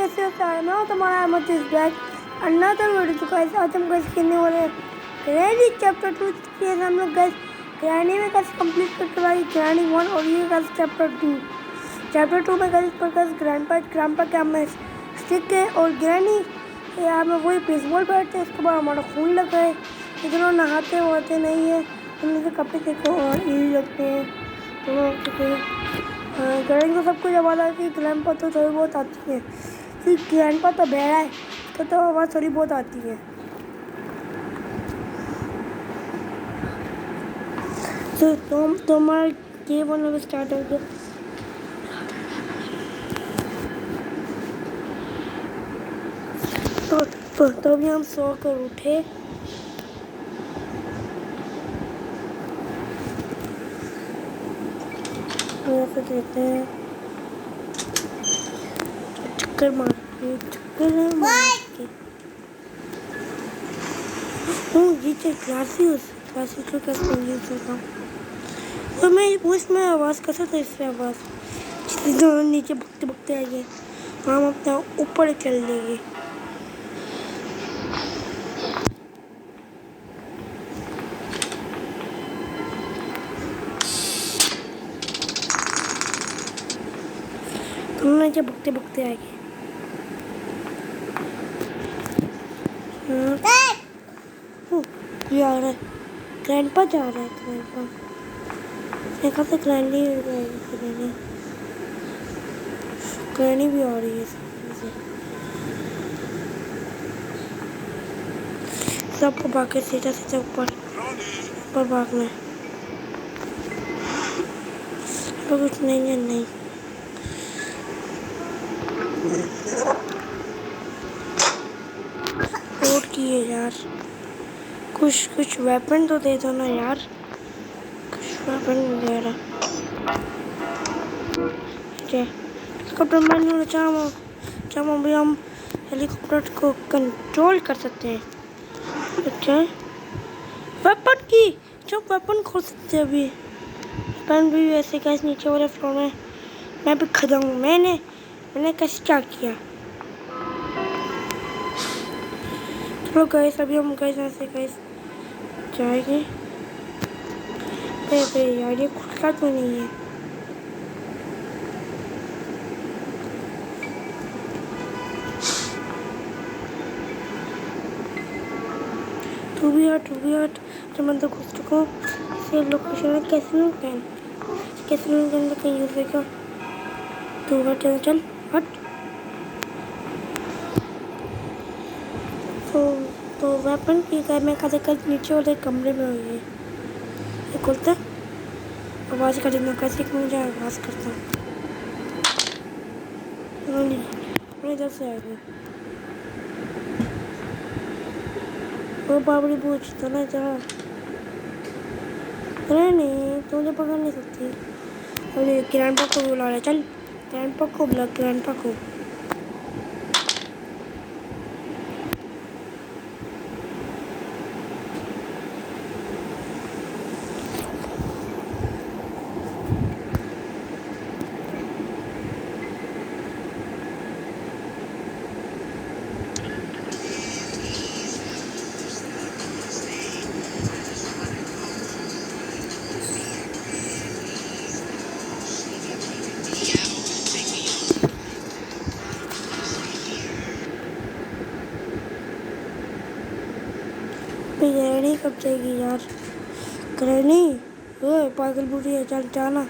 कैसे होता है ना तुम्हारा मत इस बैग अनदर वीडियो तो गाइस आज हम गाइस खेलने वाले हैं ग्रैनी चैप्टर 2 के हम लोग गाइस ग्रैनी में गाइस कंप्लीट करके भाई ग्रैनी 1 और ये गाइस चैप्टर 2 में गाइस पर गाइस ग्रैंडपा के हमें स्टिक है और ग्रैनी यहाँ में वही बेसबॉल बैठते हैं। उसके बाद हमारा खून लगा है इधर नहाते वहाते नहीं है उनके कपड़े देखो और ये लगते हैं तो ग्रैनी को सब कुछ आवाज़ आती है। ग्रैंडपा तो थोड़ी बहुत आती है फिर ग्रैंडपा तो बहरा है तो आवाज़ थोड़ी बहुत आती है। तो हमारा ये वन अभी स्टार्ट हो गया। तो अभी हम सो कर उठे ऐसे कहते हैं चक्कर मार के ये क्लासिस को कैसे यूज होता तो मैं उसमें आवाज़ कैसा था इससे आवाज़ नीचे भगते भगते आएंगे हम अपना ऊपर चल देंगे। हम नीचे भगते भगते आएंगे। ये आ रहा है ग्रैंडपा जा रहा है ग्रैंडपा देखा तो ग्रैनी भी आ रही है सबको भाग के सीधा सीधा ऊपर भागना तो कुछ नहीं है नहीं रोड की है यार कुछ वेपन तो दे दो ना यार कुछ वेपन वगैरह हेलीकॉप्टर मैनुअल चाहो भी हम हेलीकॉप्टर को कंट्रोल कर सकते हैं। अच्छा वेपन की जो वेपन खोल सकते हैं अभी वेपन भी वैसे कैसे नीचे वाले फ्लोर में मैं भी खड़ा हूँ। मैंने कैसे क्या किया चलो गैस अभी हम गैस ऐसे गैस जाएंगे पे यार ये खुलता तो नहीं है। तू भी हट जब मैं तो घुस चुका हूँ इसे लोकेशन में कैसे कहीं यूज होगा तू हट चल हट तो वेपन की गए मैं कल नीचे वाले कमरे में हुई है ये खोलता आवाज़ कर देना कैसे मुझे आवाज़ करता इधर से आएगा वो बाबरी पूछता ना जहाँ अरे नहीं तो मुझे पकड़ नहीं सकती। अरे ग्रैंडपा को बुला रहा चल ग्रैंडपा को बुला ग्रैंडपा को ग्रैनी कब जाएगी यार ग्रैनी ओए पागल बूढ़ी है चल जाना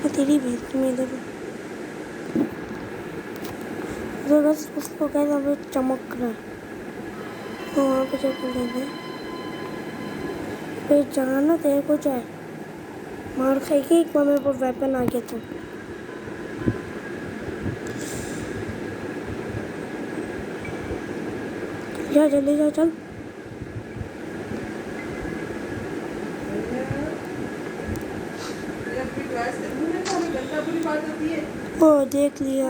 मैं तेरी भेज में इधर बस उसको कहना वो चमक रहा है तो वहाँ पे जाकर लेंगे फिर जाना तेरे को जाए मार खाएगी एक बार मेरे को वेपन आ गया तो जा जल्दी जा चल ओ देख लिया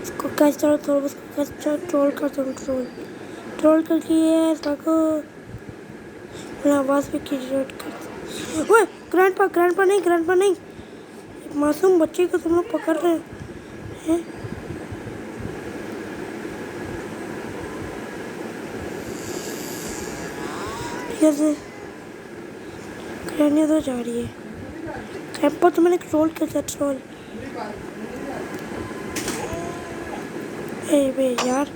इसको कैसे ट्रोल करके ये इसको आवाज़ भी क्रिएट कर। ओए ग्रैंडपा नहीं मासूम बच्चे को तुम लोग पकड़ रहे हैं हैं? कैसे ग्रैनी तो जा रही है। ग्रैंडपा तो मैंने ट्रोल किया, ट्रोल। ए बे यार,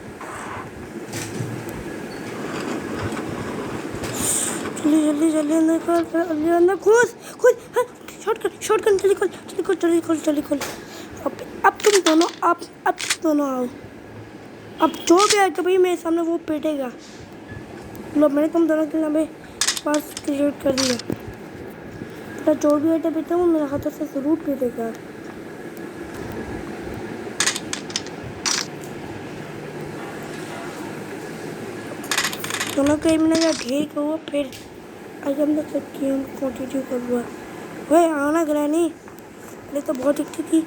जल्दी जल्दी जल्दी अंदर कर, जल्दी अंदर घुस घुस। हाँ, शॉर्ट कर, जल्दी खोल जल्दी खोल जल्दी खोल जल्दी खोल। अब तुम दोनों अब तुम दोनों आओ। अब जो भी आएगा भाई मेरे सामने वो पिटेगा। लो, मैंने तुम दोनों के नाम पास क्रिएट कर दिया। तो जो भी आएगा बेटा वो मेरे हाथों से जरूर पिटेगा। दोनों का मैंने ढेर का हुआ, फिर आज हम लोग गेम कंटिन्यू कर हुआ। वही आना ग्रैनी, पहले तो बहुत दिखती थी।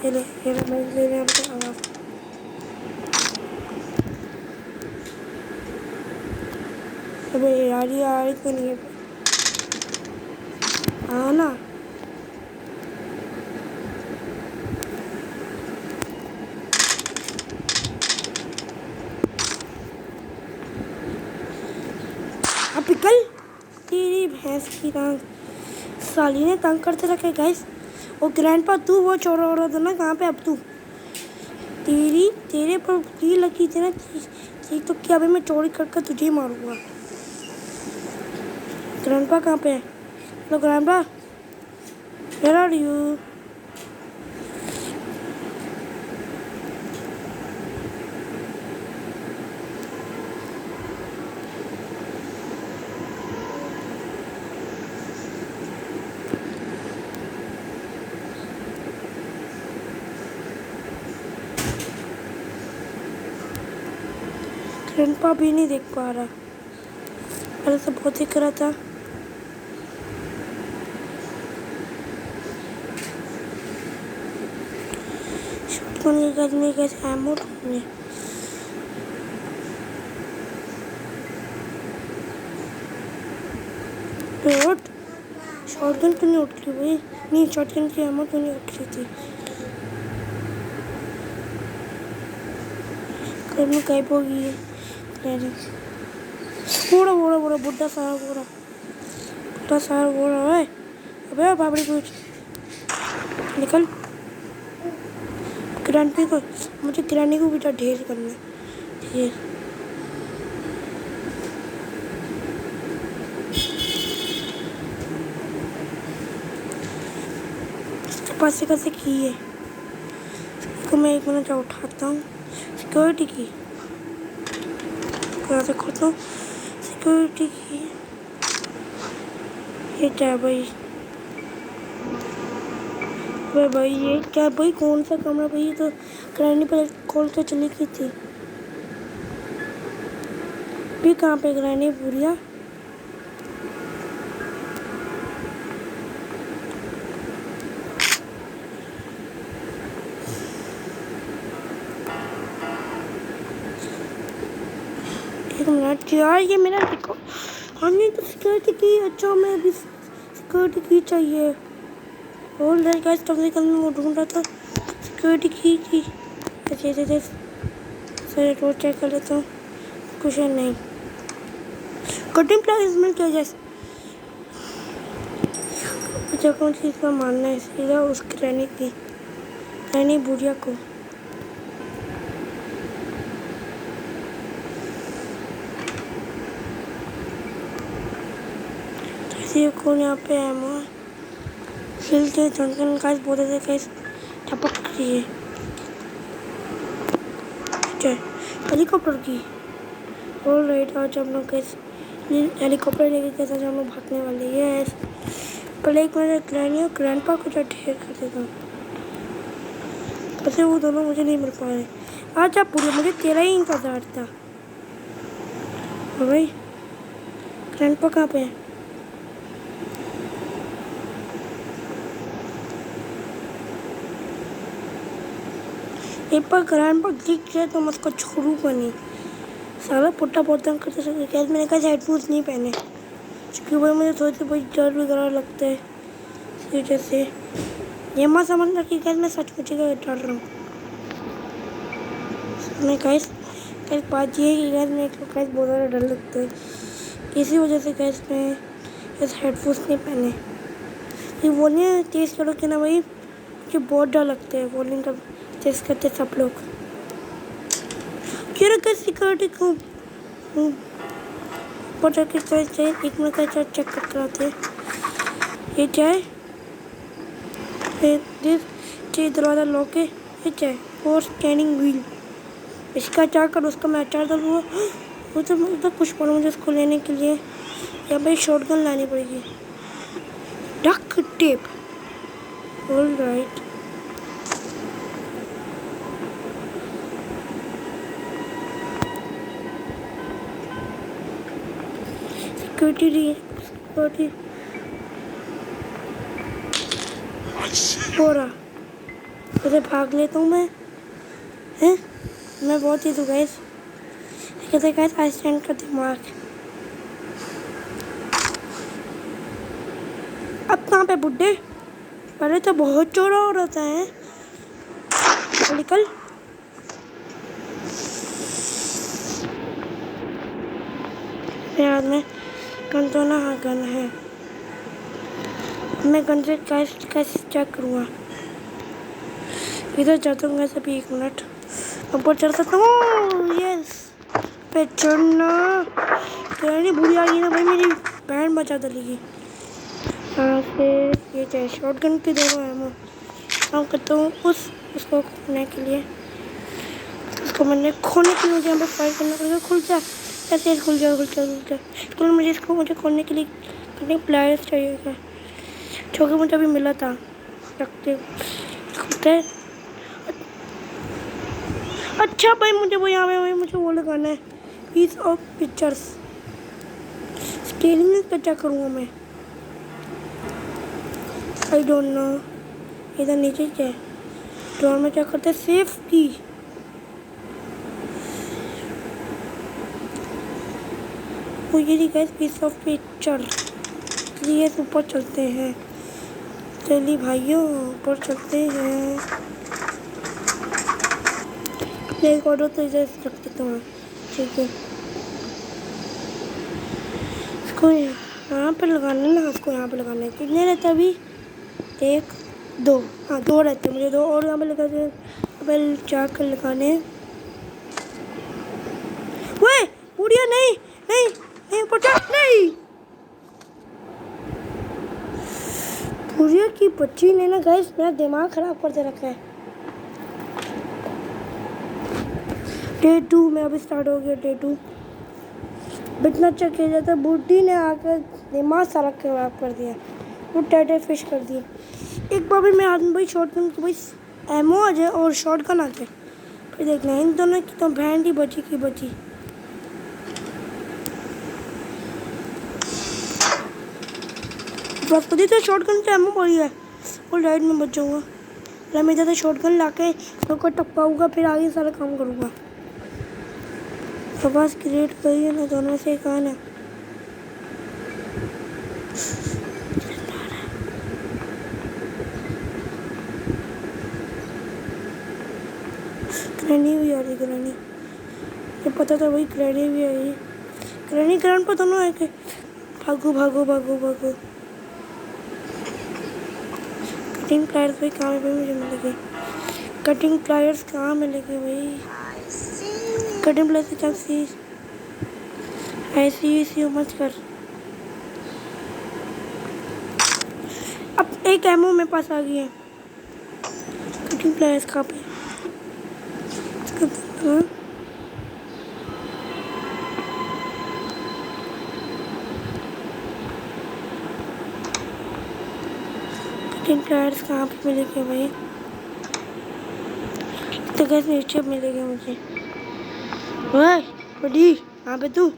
ये मैं ले रहा हूँ आवाज़। अबे यार ये आ रही तो नहीं है। आना अब निकल, तेरी भैंस की टांग साली ने तंग करते रखे गाइस। और ग्रैंडपा तू वो चोरा हो रहा था ना, कहाँ पे अब तू? तेरे पर तीर लगी थी ना, ठीक तो क्या? अभी मैं चोरी करके तुझे ही मारूंगा। ग्रैंडपा कहाँ पे है? Hello grandpa, where are you? Grandpa भी नहीं देख पा रहा, पहले तो बहुत दिख रहा था। शॉटगन कैसे एमो ढूंढने। शॉटगन क्यों नहीं उठ रही भाई? नहीं, शॉटगन की एमो क्यों नहीं उठ रही थी? कहीं गायब हो गई है। बोड़ा बुढ़ा सारा बोड़ा है। अबे बाबड़ी पूछ निकल। ग्रैंडी को, मुझे ग्रैंडी को बेटा ढेर करना है। ठीक है, पास से कैसे की है इसको मैं 1 मिनट उठाता हूँ। सिक्योरिटी की कहाँ से खोलता हूँ? सिक्योरिटी की ये क्या है भाई? भाई ये क्या भाई? कौन सा कमरा भाई? ये तो ग्रैंडी पर खोल के चली गई थी। भी कहाँ पे ग्रैंडी बुढ़िया? यार ये मेरा रिकॉर्ड हमने तो सिक्योरिटी की। अच्छा मैं अभी सिक्योरिटी की चाहिए। और गाइस कम से कम वो ढूंढ रहा था सिक्योरिटी की थी। अच्छा सर रोड चेक कर लेता हूँ, कुछ है नहीं। कटिंग प्लेसमेंट क्या जैसे अच्छा कौन चीज़ का मानना है सीधा उसकी रहनी बुढ़िया को। कौन यहाँ पे है? हिल के जंगल का बोलते थे कैसे टपक रही है। हेलीकॉप्टर की और राइट आज हम लोग कैसे हेलीकॉप्टर लेके कैसे हम लोग भागने वाले हैं। पहले एक मेरा ग्रैंडपा को ढेर कर देता हूँ। वैसे वो दोनों मुझे नहीं मिल पा रहे। आज आप पूरे मुझे तेरा ही इंतजार था। भाई ग्रैंडपा कहाँ पे है? एक बार ग्रैंडपा दिख जाए तो मैं उसको छोड़ूंगा नहीं। सारा पुट्टा बहुत तंग करते सकते। क्या मैंने कहा हेडफोन्स नहीं पहने क्योंकि भाई मुझे थोड़ी बहुत डर वगैरह लगता है। जैसे ये मत समझना कि क्या मैं सच मुझे डर रहा हूँ। मैं गैस एक बात ये है कि गैस मेरे को गैस बहुत ज़्यादा डर लगता है, इसी वजह से गैस मैं इस हेडफोन्स नहीं पहने। ये वॉल्यूम तेज़ करो कि ना भाई, मुझे बहुत डर लगता है वॉल्यूम का तेज़ करते सब लोग। क्यों रखा सिक्योरिटी को ऊपर जाके चाहिए, एक मिनट का चेक करते रहते हैं। ये चाय दरवाज़ा लॉक है, ये चाय और स्कैनिंग व्हील, इसका चार कर उसका मैं अचार डालूँगा। वो तो कुछ पड़ा मुझे इसको लेने के लिए, या भाई शॉटगन लानी पड़ेगी। Duck tape, all right. Security हो रहा, उसे भाग लेता हूँ मैं, हैं? मैं बहुत ही तो गैस कहते गैस आई स्टैंड का दिमाग। अब कहाँ पे बुड्ढे? पहले तो बहुत चोरा हो रहा है। निकल मेरे हाथ में गन तो ना, हाँ गन है। मैं गन से कैसे चेक करूँगा? इधर जाता हूँ गैस, अभी 1 मिनट ऊपर चढ़ सकता हूँ। यस पे चढ़ना नहीं बुरी आ गई ना भाई, मेरी बैंड बचा डलेगी। फिर ये चाहे शॉटगन के दोनों एमो काम करता हूँ उसको खोलने के लिए। उसको मैंने खोलने के लिए मुझे यहाँ पे फायर करना पड़ेगा। खुल जा, ऐसे खुल जा। तो मुझे खोलने के लिए कितने प्लेयर्स चाहिए, जो कि मुझे अभी मिला था। रखते अच्छा भाई, मुझे वो यहाँ पे मुझे वो लगाना है, पीस ऑफ पिक्चर्स। स्केलिंग का क्या करूँगा मैं, आई डोंट नो। इधर नीचे क्या है, ड्रॉर में क्या करते हैं, सेफ की। वो ये दिखा है पीस ऑफ पिक्चर, इसलिए ऊपर चलते हैं। चलिए भाइयों ऊपर चलते हैं। एक ऑर्डर तो इधर रख देता हूँ, ठीक है। इसको यहाँ पे लगाना ना, इसको यहाँ पे लगाना है। कितने रहते अभी, 1 2, हाँ 2 रहते हैं, मुझे 2 और यहाँ पे लगा दे। अब 4 कर लगाने। वो बुढ़िया नहीं पटा नहीं, बुढ़िया की बच्ची ने ना गाइस मेरा दिमाग खराब कर दे रखा है। डे 2 में अभी स्टार्ट हो गया। डे 2 इतना अच्छा खेल जाता, बुढ़ी ने आकर दिमाग सारा खराब कर दिया। वो टाइटर फिश कर दिया। एक बार भी मैं आदमी भाई शॉटगन की भाई एमओ आ जाए और शॉटगन आ जाए, फिर देखना है इन दोनों की तो बैंड ही बची। बस खुद ही तो शॉटगन का एमओ पड़ी है, और राइड में बच जाऊँगा। मैं ज़्यादा शॉटगन ला के उसको टपकाऊँगा, फिर आगे सारा काम करूँगा। तो बस क्रिएट करी है ना, दोनों से कहा ना। ग्रैनी भी आ रही, ग्रैनी ये पता था भाई, ग्रैनी भी आई। ग्रैनी ग्रैंड पर दोनों आए के भागो। कटिंग प्लायर्स भाई कहाँ पे मुझे मिलेगी? कटिंग प्लायर्स कहाँ मिलेगी भाई? कटिंग प्लायर्स की चांसी ऐसी मत कर। अब एक एमओ मेरे पास आ गई है। कटिंग प्लायर्स कहाँ पे? कटिंग प्लायर्स कहाँ पे मिलेंगे भाई? तो कैसे नीचे मिलेंगे मुझे? ओए बड़ी यहाँ पे तू?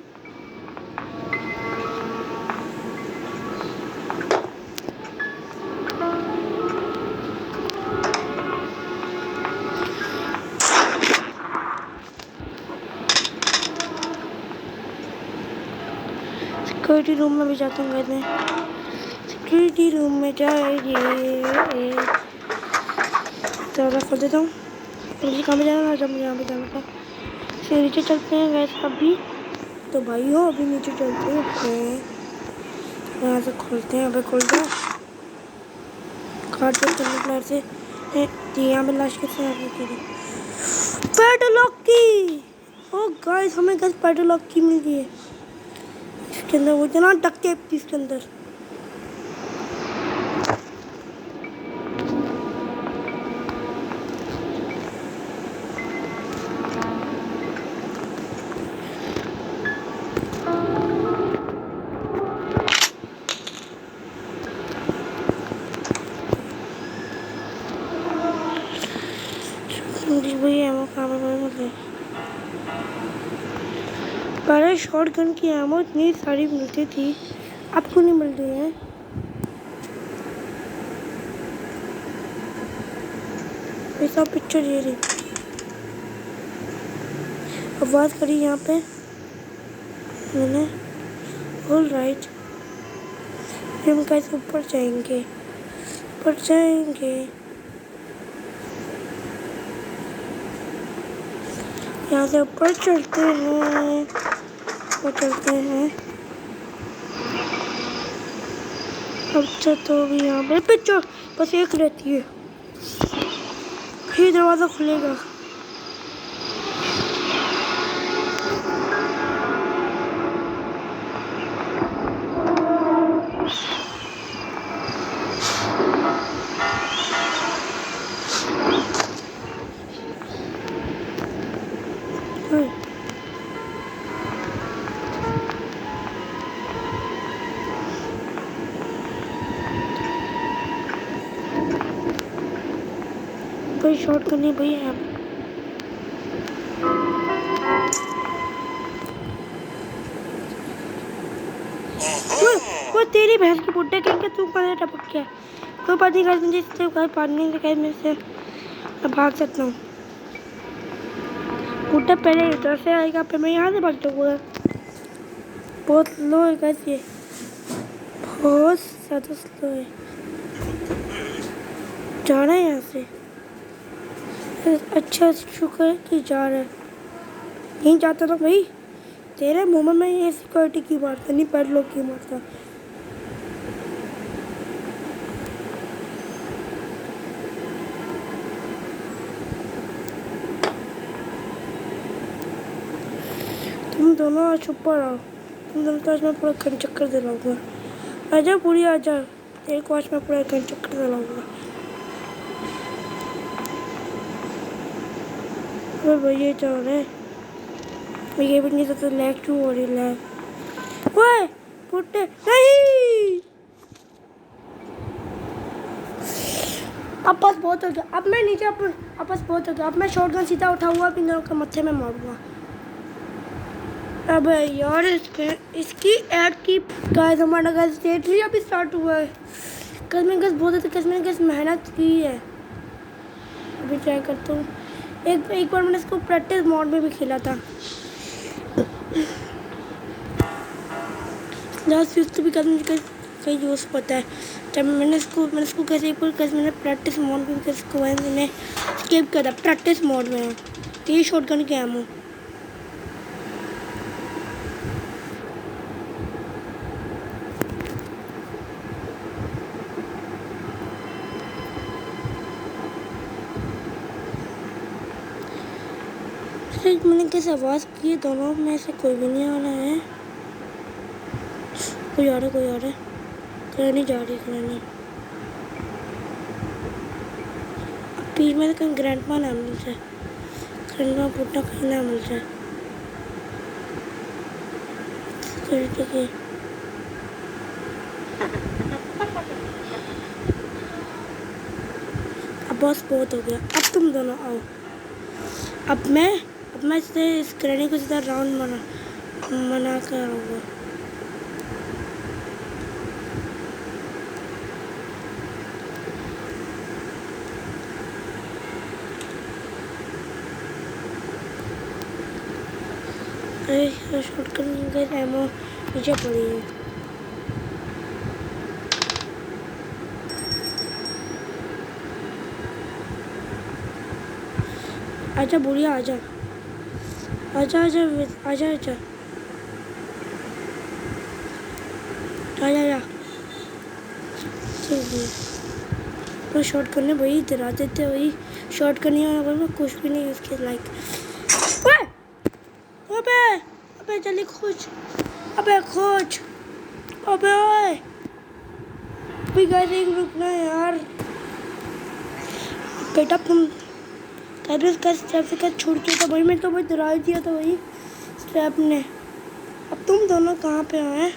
सिक्योरिटी रूम में भी जाता हूँ मैं। सिक्योरिटी रूम में जाएगी, दरवाज़ा खोल देता हूँ। मुझे कहाँ पे जाना था जब मुझे यहाँ पे जाना था। फिर नीचे चलते हैं गैस अभी। तो भाई हो अभी नीचे चलते हैं, यहाँ से खोलते हैं। अभी खोलते हैं कार्ड प्लेयर से। यहाँ पे लाश कैसे आ गई? पेडलॉक की। ओ गाइस हमें गैस पेडलॉक की मिल गई है। इसके अंदर वो जना डक टेप थी इसके अंदर। पहले शॉर्ट गन की एमो इतनी सारी मिलती थी, अब क्यों नहीं मिल रही है? ऐसा पिक्चर ये रही आवाज करी यहाँ पे मैंने। ऑल राइट हम कैसे ऊपर जाएंगे? ऊपर जाएंगे यहाँ से ऊपर चलते हैं। ऊपर चलते हैं अच्छा। तो अभी यहाँ पे पिक्चर बस एक रहती है, फिर दरवाज़ा खुलेगा। भाई शॉर्ट करनी भैया। वो तेरी भैंस की बुड्ढे कहेंगे तू कहाँ टपक गया? कोई बात नहीं कर, मुझे इससे घर पानी के में से मैं भाग सकता हूँ। बुड्ढा पहले इधर से आएगा, फिर मैं यहाँ से भाग जाऊँगा। बहुत स्लो है कैसे, ये बहुत ज़्यादा स्लो है। जा रहा है यहाँ से। अच्छा शुक्र है कि जा रहा है। नहीं जाता तो भाई तेरे मुंह में मैं ये सिक्योरिटी की मारता, नहीं पैडलॉक की मारता। तुम दोनों आज ऊपर आओ। तुम दोनों तो आज मैं पूरा घन चक्कर दिलाऊंगा। आजा पूरी आजा, तेरे को आज मैं पूरा घन चक्कर दिलाऊंगा। अरे भैया जा रहे हैं, ये भी नहीं सकता। लैग क्यों हो रही? लैग ओए पुट्टे नहीं। अब बस बहुत हो गया, अब मैं नीचे अब बस बहुत हो गया। अब मैं शॉटगन सीधा उठाऊंगा, इन दोनों के मत्थे में मारूंगा। अबे यार इसकी ऐड की गाइस, हमारा गाइस स्टेट ही अभी स्टार्ट हुआ है। कल मैं गाइस बहुत ज़्यादा कल मैंने गाइस मेहनत की है। अभी ट्राई करता हूँ। एक बार मैंने इसको प्रैक्टिस मोड में भी खेला था। लास्ट यूज तो भी कल मुझे कहीं यूज़ पता है। जब मैंने इसको कैसे एक बार कैसे मैंने प्रैक्टिस मोड में इसको मैंने स्किप किया था। प्रैक्टिस मोड में ये शॉटगन के एमो। मैंने कैसे आवाज़ की है, दोनों में से कोई भी नहीं आ रहा है। कोई आ रहा है। करानी जा रही है करानी। बीच में तो कहीं ग्रैंडमा ना मिल जाए, ग्रैंडमा पुट्टा कहीं ना मिल जाए। ठीक है अब बस बहुत हो गया। अब तुम दोनों आओ। अब मैं इस ग्रैनी को सीधा राउंड मना कर आऊँगा। अरे शॉटगन का एमो नीचे पड़ी है। आजा बुढ़िया आजा आजा आजा आजा आजा आजा आजा तो शॉर्ट करने वही इधर आते थे वही शॉर्ट करने वाला मैं कुछ भी नहीं उसके लाइक अबे अबे जल्दी खोज अबे खोज अबे ओए भी गाड़ी रुकना यार बेटा तुम कैसे कैसे छोड़ के तो भाई मैं तो भाई डरा दिया था वही स्ट्रैप ने अब तुम दोनों कहाँ पे आए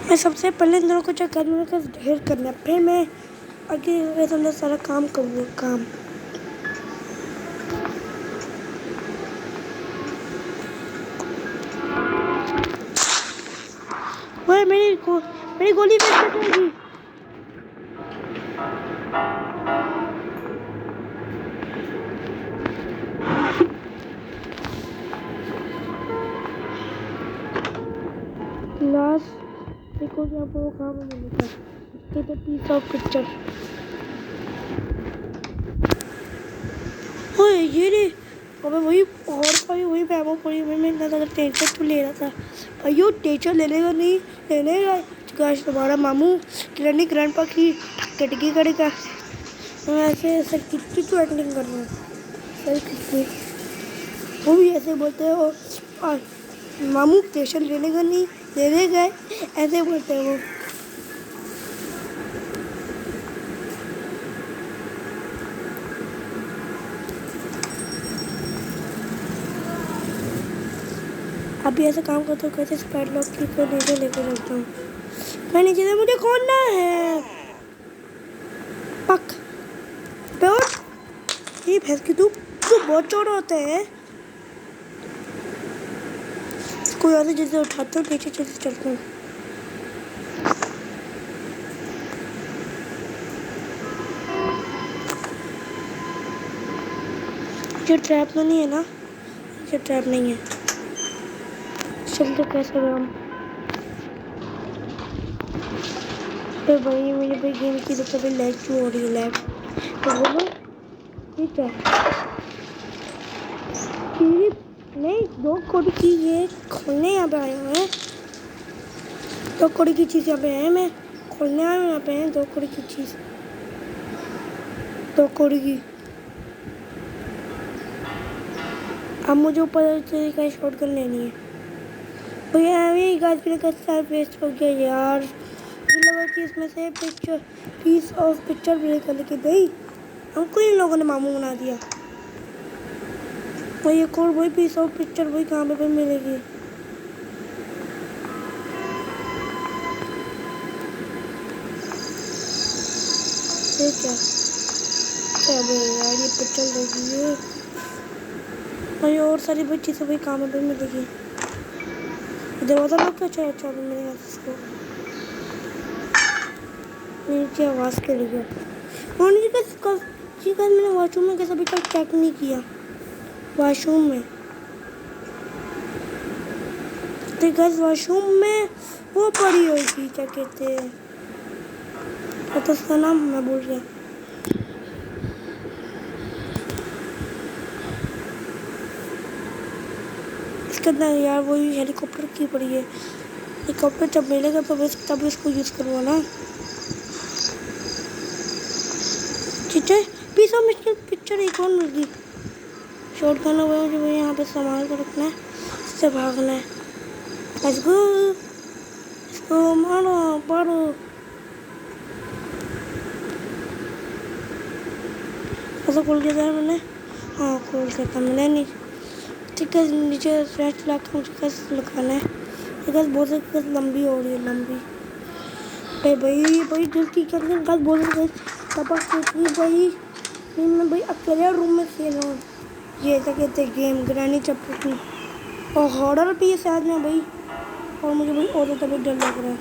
मैं सबसे पहले इन दोनों को चेक करने का ढेर करना फिर मैं आगे तुमने सारा काम करूँगा काम वह मेरी गोली वेस्ट हो जाएगी लास्ट देखो यहाँ पर वो काम मिलने का इसके तो पीस ऑफ पिक्चर ओए ये रे अबे वही और भाई वही पैमो पड़ी हुई मैं इतना ज़्यादा टेंशन तो ले रहा था भाई वो टेंशन लेने का नहीं लेने का गाइस तुम्हारा मामू किरानी ग्रैंडपा की कटकी करेगा मैं ऐसे ऐसे कितनी तो एक्टिंग कर रहा हूँ सही कितनी वो भी ऐसे बोलते हो और मामू टेंशन लेने का नहीं लेने गए ऐसे बोलते हैं वो अभी ऐसा काम करता हूँ कैसे स्पैड लॉक की को नीचे लेकर जाता हूँ मैं नीचे से मुझे खोलना है पक ये भैंस की तू बहुत चोर होते हैं इसको यहाँ से जैसे उठाता हूँ नीचे जैसे चलता हूँ ये ट्रैप तो नहीं है ना ये ट्रैप नहीं है चलते कैसे हम भाई मेरे भाई गेम की तो कभी लैग क्यों हो रही है लैग तो बोलो ठीक है नहीं 2 करोड़ की ये खोलने यहाँ पे आए हुए हैं 2 करोड़ की चीज़ यहाँ पे है मैं खोलने आया हूँ यहाँ पे है 2 करोड़ की चीज़ 2 करोड़ की अब मुझे ऊपर से का शॉट कर लेनी है भैया अभी गाइस मेरे का सारा वेस्ट हो गया यार मुझे लगा कि इसमें से पीस ऑफ पिक्चर भी निकल के भाई हमको इन लोगों ने मामू बना दिया वही एक और वही पीस ऑफ पिक्चर वही कहाँ पे मिलेगी ठीक है चलो यार ये पिक्चर लगी है भाई और सारी बड़ी चीज़ें वही कहाँ पे मिलेगी दरवाज़ा लॉक अच्छा अच्छा मेरे हाथ इसको नीचे आवाज़ के लिए और नीचे का मैंने वॉशरूम में कैसा भी चेक नहीं किया वॉशरूम में तो गैस वॉशरूम में वो पड़ी होगी क्या कहते हैं तो उसका नाम मैं भूल गया इसके अंदर यार वही हेलीकॉप्टर की पड़ी है हेलीकॉप्टर जब मिलेगा तो तब इसको यूज़ करूँगा ना ठीक है पीस ऑफ पिक्चर एक और मिल गई शॉर्ट करना हुआ मुझे वही यहाँ पे संभाल कर रखना है इससे भागना है लेट्स गो इसको मारो मारो ऐसा खोल के था मैंने हाँ खोल के था मैंने नहीं ठीक है नीचे फ्लैश ला के मुझे कैसे लगाना है गैस बहुत लंबी हो रही है लंबी भाई जल्दी क्या गैस बोल रहे पापा सोचिए भाई मैं भाई अकेले रूम में खेल रहा हूँ ये ऐसा कहते हैं गेम ग्रैनी चैप्टर 2 और हॉरर भी है शायद में भाई और मुझे भाई और ज़्यादा डर लग रहा है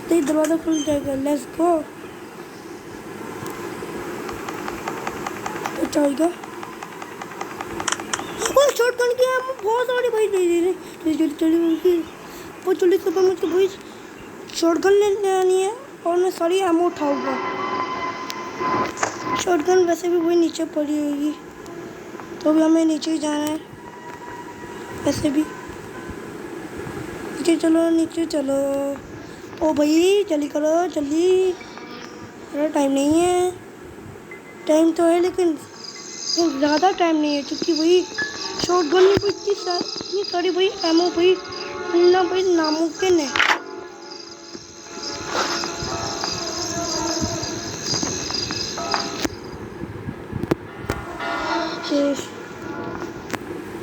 तो दरवाज़ा खुल जाएगा लेट्स गो अच्छा होगा और शॉर्ट गन की बहुत सारी भाई दे बहुत जल्दी सुबह मुझे भाई शॉटगन लेने आनी है और मैं सारी एमो उठाऊंगा। शॉटगन वैसे भी वही नीचे पड़ी होगी, तो भी हमें नीचे ही जाना है। वैसे भी नीचे चलो, नीचे चलो। ओ भाई जल्दी करो जल्दी, अरे टाइम नहीं है। टाइम तो है लेकिन ज़्यादा टाइम नहीं है, क्योंकि वही शॉटगन में इतनी सारी भाई एमो भाई मिलना भाई नामुमकिन है।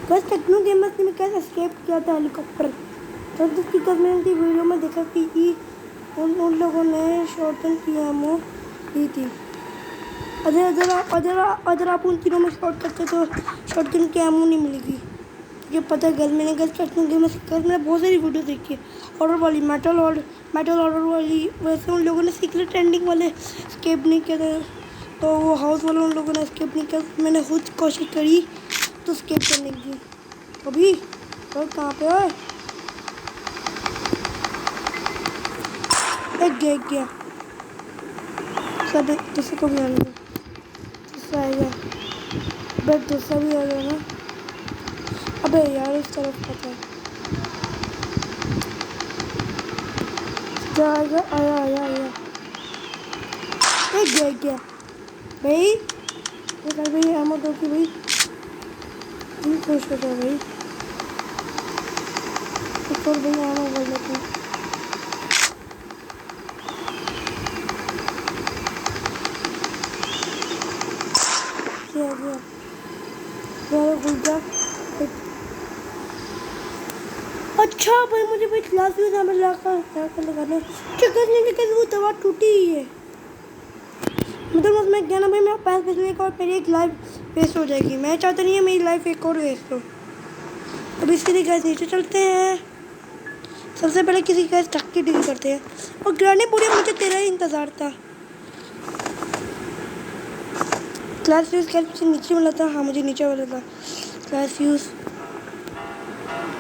बस टेक्नो गेमर्स ने कैसे एस्केप किया था हेलीकॉप्टर, तो जिसकी मैंने वीडियो में देखा कि उन लोगों ने शॉटगन की एमो ली थी। अगर आप उन तीनों में शॉट करते तो शॉटगन की एमो नहीं मिलेगी। ये पता है गल मैंने टेक्नो गेमर्स मैंने बहुत सारी वीडियो देखी है, हॉरर वाली, मेटल हॉरर वाली। वैसे उन लोगों ने सीक्रेट एंडिंग वाले एस्केप नहीं किया था, तो वो हाउस वाले उन लोगों ने एस्केप नहीं किया। मैंने खुद कोशिश करी तो एस्केप करने की। अभी और कहाँ पे है? एक गया सब, दूसरे को भी आने दो, दूसरा आएगा, बट दूसरा भी आ गया ना। अबे यार इस तरफ पता है जाएगा, आया एक गया भाई। ये कर भाई एमो दो की भाई, खुश हो जाओ भाई। और भाई एमो बोल देते हैं। अच्छा भाई मुझे भाई क्लास में जाना लगाने वो दवा टूटी ही है, मतलब उसमें क्या ना भाई मेरा पैर फिसलने का और मेरी एक लाइफ वेस्ट हो जाएगी। मैं चाहता नहीं है मेरी लाइफ एक और वेस्ट हो। अब इसके लिए गैस नीचे चलते हैं। सबसे पहले किसी गैस ढक के डील करते हैं। और ग्रानी पूरी मुझे तेरा ही इंतज़ार था। क्लास फ्यूज़ कैसे नीचे मिला था? हाँ मुझे नीचे मिला था क्लास फ्यूज़।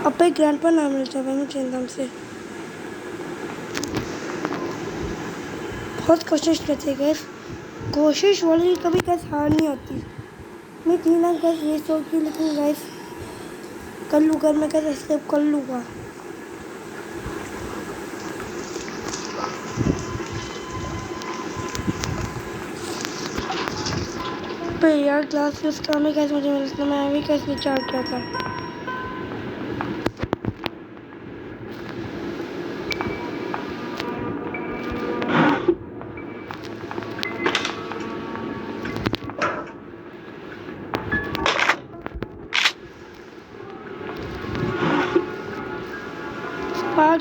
अब भाई ग्रैंड पर नाम मिल जाए मुझे एकदम से। बहुत कोशिश करते गैस, कोशिश वाली कभी गैस हार नहीं होती। मैं 3 लाख गैस वेस्ट होगी, लेकिन गैस कर लूँगा, मैं गैस एस्केप कर लूँगा। भाई यार क्लास फ्यूज़ का हमें कैसे मुझे मिलता, मैं अभी कैसे विचार किया था।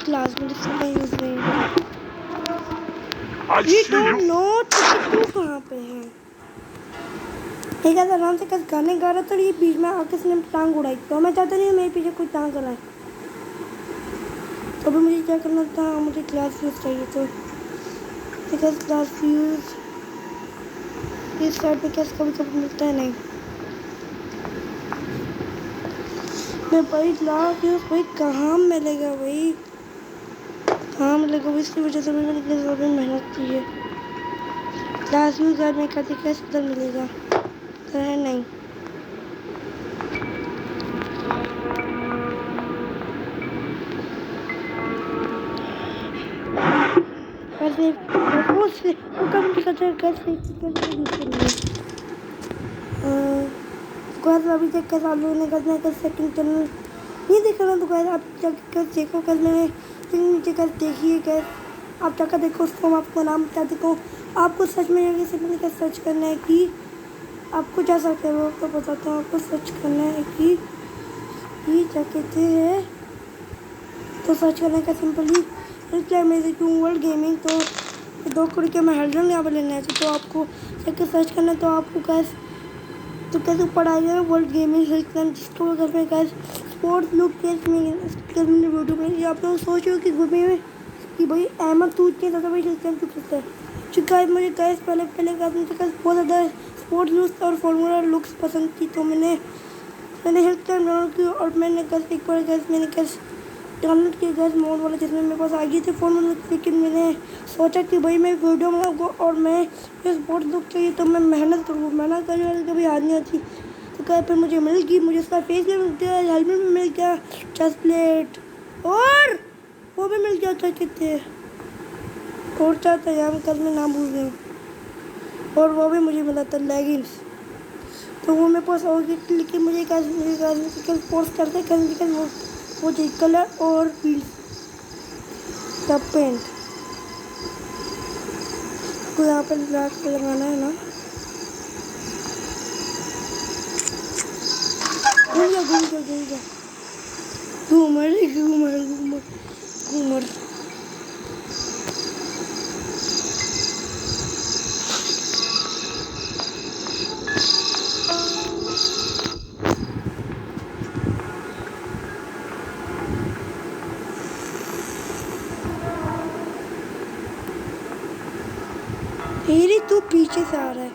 क्लास में इसका यूज नहीं है। We don't know तू कहाँ पे है? एक ऐसा आराम से कस गाने गा रहा था, ये बीच में आके इसने टांग उड़ाई। तो मैं चाहता नहीं मेरे पीछे कोई टांग कराए। तो अभी मुझे क्या करना था, मुझे क्लास फ्यूज चाहिए। तो बिकॉज क्लास फ्यूज इस साइड पे कैसे कभी कभी मिलता है नहीं। मैं भाई क्लास फ्यूज भाई कहाँ मिलेगा भाई, कहाँ मिलेगा भाई? इसकी वजह से मैंने इतनी ज़्यादा मेहनत की है। क्लास फ्यूज यार मैं कहती कैसे उधर मिलेगा, तो है नहीं। कैसे वो कम कैसे अभी तक कैसे आप लोगों ने कैसे सेकंड चैनल नहीं देखा ना, तो कैसे आप जाकर देखो। कैसे मैंने नीचे कैसे देखिए, कैसे आप जाकर देखो उसको। मैं आपको नाम बता देता हूँ। आपको सच में जाके सिंपली कैसे सर्च करना है कि आपको क्या सर्च है वो तो बताता हूँ। आपको सर्च करना है कि क्या कहते हैं, तो सर्च करने का सिंपली क्या मेरे वर्ल्ड गेमिंग, तो 2 करोड़ के मैं हेल्ड यहाँ पर लेना है। तो आपको जाके सर्च करना है। तो आपको कैसे ऊपर आएगा वर्ल्ड गेमिंग हेल्थ प्लान, जिसको अगर मैं कैसे स्पोर्ट्स लुक कैसे मैंने वीडियो बनाई। आप लोग सोच रहे हो कि ग्रुप में कि भाई अहमद तू इतने ज़्यादा भाई हेल्थ प्लान क्यों करता है? क्योंकि मुझे गैस पहले मुझे बहुत ज़्यादा स्पोर्ट्स लुक्स और फॉर्मूला लुक्स पसंद थी, तो मैंने हेल्थ प्लान डाउनलोड की। और मैंने कैसे एक बार मैंने डाउनलोड किया गैस मोड वाला, जिसमें मेरे पास आ गई थी फ़ोन में, लेकिन मैंने सोचा कि भाई मैं वीडियो बनाऊँगा और मैं इस बहुत दुख चाहिए तो मैं मेहनत करूँ, मेहनत करने वाली कभी हाथ नहीं आती। तो क्या फिर मुझे मिल गई, मुझे उसका फेस भी मिल गया, हेलमेट भी मिल गया, चेस्ट प्लेट और वो भी मिल गया था कितने और चाहता यार कल मैं नाम भूल गया, और वो भी मुझे मिला था लेगिंग्स। तो वो मेरे पास होगी, लेकिन मुझे कैसे फोर्स करते कैसे वो चाहिए कलर और व्हील्स का पेंट को यहाँ पर लगाना है ना। घूमर घूमर घूमर घूमर मेरी तू पीछे से आ रहा है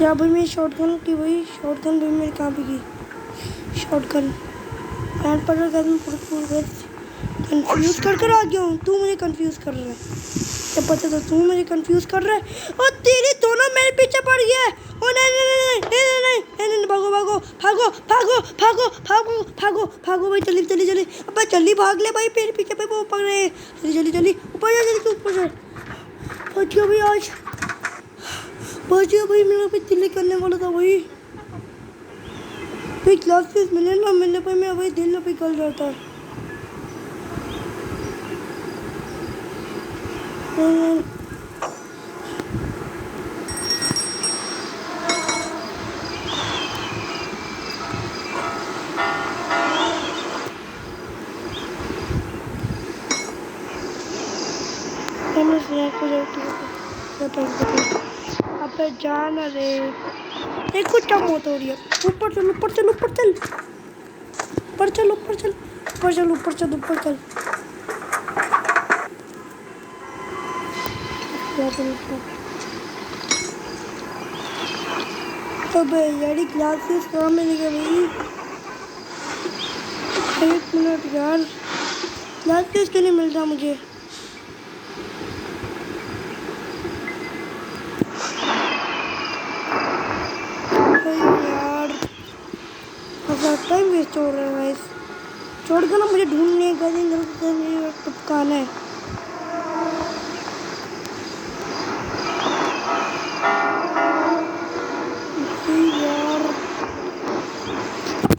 या भाई मेरी शॉटगन की, भाई शॉटगन भाई मेरी कहाँ पे गई शॉटगन पैंट पर कंफ्यूज कर आ गया हूँ। तू मुझे कंफ्यूज कर रहा है, जब पता तो तू मुझे कंफ्यूज कर रहा है और तेरी दोनों मेरे पीछे पड़ गया है। ओ नहीं नहीं नहीं नहीं नहीं नहीं नहीं, भागो भागो भागो भागो भागो भागो भागो भागो भाई, जल्दी जल्दी जल्दी, अब जल्दी भाग ले भाई, मेरे पीछे भाई वो पड़ रहे हैं, जल्दी जल्दी जल्दी ऊपर जा, जल्दी ऊपर जा, पहुँच गया भाई, आज पहुँच गया भाई, मेरा भाई दिल्ली करने वाला था भाई क्लास फीस मिले ना मिलने पर मेरा भाई दिल पे निकल जाता है। अब जाना रे, एक कुछ कम होता हो रही है, ऊपर चल ऊपर चल ऊपर चल ऊपर चल ऊपर चल ऊपर चल ऊपर चल ऊपर चल अबे यार ग्लासेस कहाँ मिलेगा भाई, एक मिनट यार, ग्लासेस क्यों नहीं मिल रहा मुझे। यार टाइम वेस्ट हो रहा है गाइस, छोड़ कर ना मुझे ढूंढने का टपकाना है।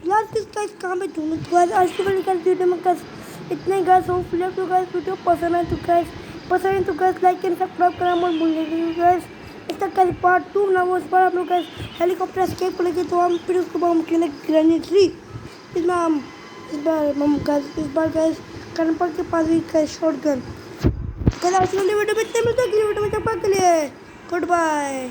यार किसका इस काम में ढूंढूं तो गाइस, आज की वीडियो में गाइस इतने गाइस हो। फिलहाल तो गाइस वीडियो पसंद है तो गाइस लाइक एंड सब्सक्राइब करना मत भूलिएगा गाइस। इसका कल पार्ट 2 ना वो, इस बार हम लोग गाइस हेलीकॉप्टर एस्केप करेंगे, तो हम फिर उसको हम खेलेंगे ग्रैनी ट्री। इसमें हम इस बार गाइस कनपर के पास भी गाइस शॉटगन। कल आज वाली वीडियो में इतने मिलते हैं, अगली वीडियो में तब तक के लिए गुड बाय।